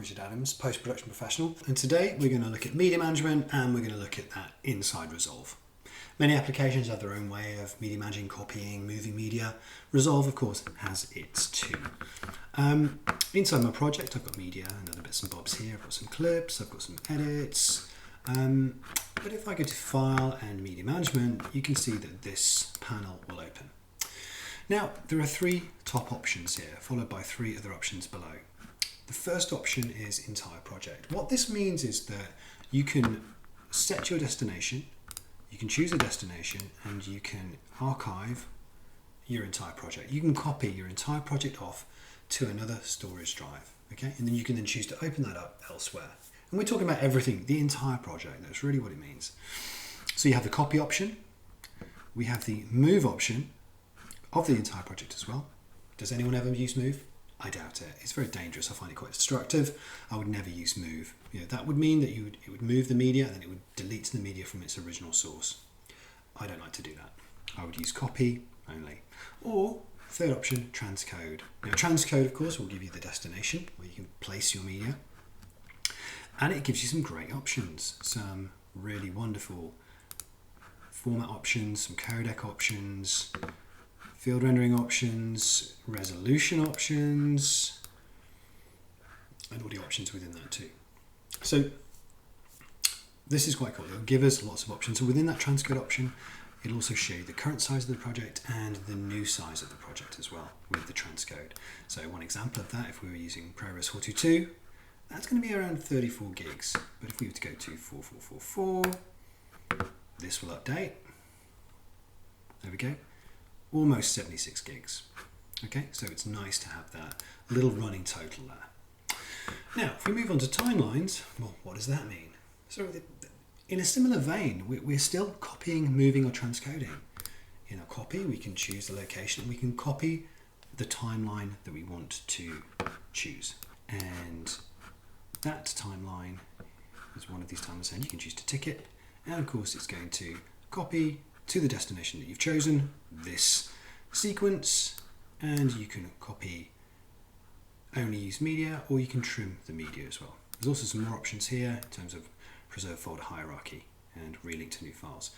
Richard Adams, post-production professional, and today we're going to look at media management and we're going to look at that inside Resolve. Many applications have their own way of media managing, copying, moving media. Resolve, of course, has its too. Inside my project, I've got media and other bits and bobs here. I've got some clips, I've got some edits. But if I go to File and Media Management, you can see that this panel will open. Now, there are three top options here, followed by three other options below. The first option is Entire Project. What this means is that you can set your destination, you can choose a destination, and you can archive your entire project. You can copy your entire project off to another storage drive, okay? And then you can choose to open that up elsewhere. And we're talking about everything, the entire project. That's really what it means. So you have the copy option, we have the move option of the entire project as well. Does anyone ever use move? I doubt it. It's very dangerous. I find it quite destructive. I would never use move. That would mean that it would move the media and then it would delete the media from its original source. I don't like to do that. I would use copy only. Or third option, transcode. Now transcode, of course, will give you the destination where you can place your media. And it gives you some great options, some really wonderful format options, some codec options, field rendering options, resolution options, and audio options within that too. So this is quite cool. It'll give us lots of options. So within that transcode option, it'll also show you the current size of the project and the new size of the project as well with the transcode. So one example of that, if we were using ProRes 422, that's going to be around 34 gigs. But if we were to go to 4444, this will update. There we go. Almost 76 gigs. Okay, so it's nice to have that little running total there. Now, if we move on to timelines, well, what does that mean? So in a similar vein, we're still copying, moving, or transcoding. In our copy, we can choose the location, and we can copy the timeline that we want to choose. And that timeline is one of these timelines, and you can choose to tick it. And of course, it's going to copy to the destination that you've chosen, this sequence, and you can copy only use media, or you can trim the media as well. There's also some more options here in terms of preserve folder hierarchy and relink to new files.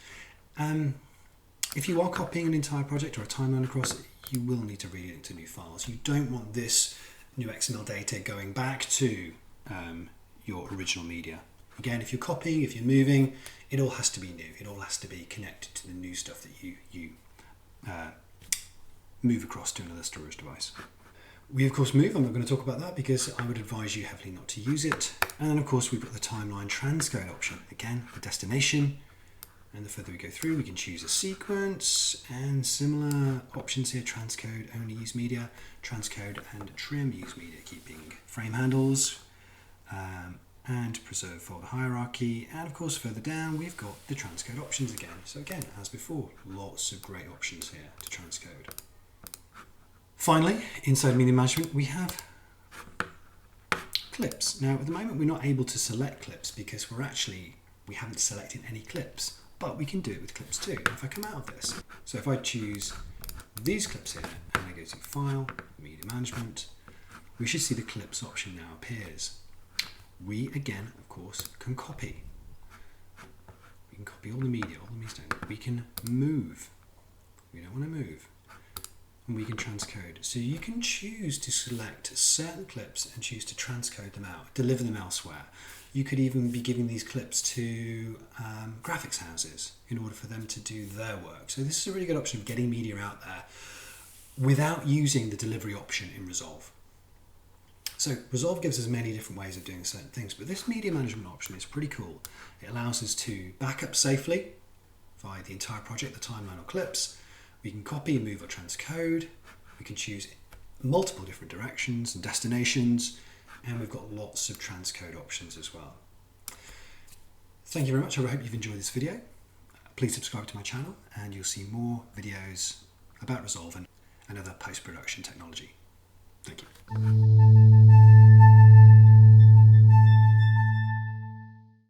If you are copying an entire project or a timeline across, you will need to relink to new files. You don't want this new XML data going back to your original media. Again, if you're copying, if you're moving, it all has to be new. It all has to be connected to the new stuff that you move across to another storage device. We of course move. I'm not going to talk about that because I would advise you heavily not to use it. And then of course we've got the timeline transcode option. Again, the destination. And the further we go through, we can choose a sequence and similar options here. Transcode, only use media. Transcode and trim, use media, keeping frame handles. And preserve folder hierarchy, and of course further down we've got the transcode options again. So again, as before, lots of great options here to transcode. Finally, inside media management we have clips. Now at the moment we're not able to select clips because we haven't selected any clips, but we can do it with clips too. If I come out of this, so if I choose these clips here and I go to File, Media Management, we should see the clips option now appears. We again, of course, can copy. We can copy all the media, we can move. We don't want to move. And we can transcode. So you can choose to select certain clips and choose to transcode them out, deliver them elsewhere. You could even be giving these clips to graphics houses in order for them to do their work. So this is a really good option of getting media out there without using the delivery option in Resolve. So Resolve gives us many different ways of doing certain things, but this media management option is pretty cool. It allows us to back up safely via the entire project, the timeline or clips. We can copy, move or transcode. We can choose multiple different directions and destinations, and we've got lots of transcode options as well. Thank you very much. I hope you've enjoyed this video. Please subscribe to my channel and you'll see more videos about Resolve and other post-production technology. Thank you.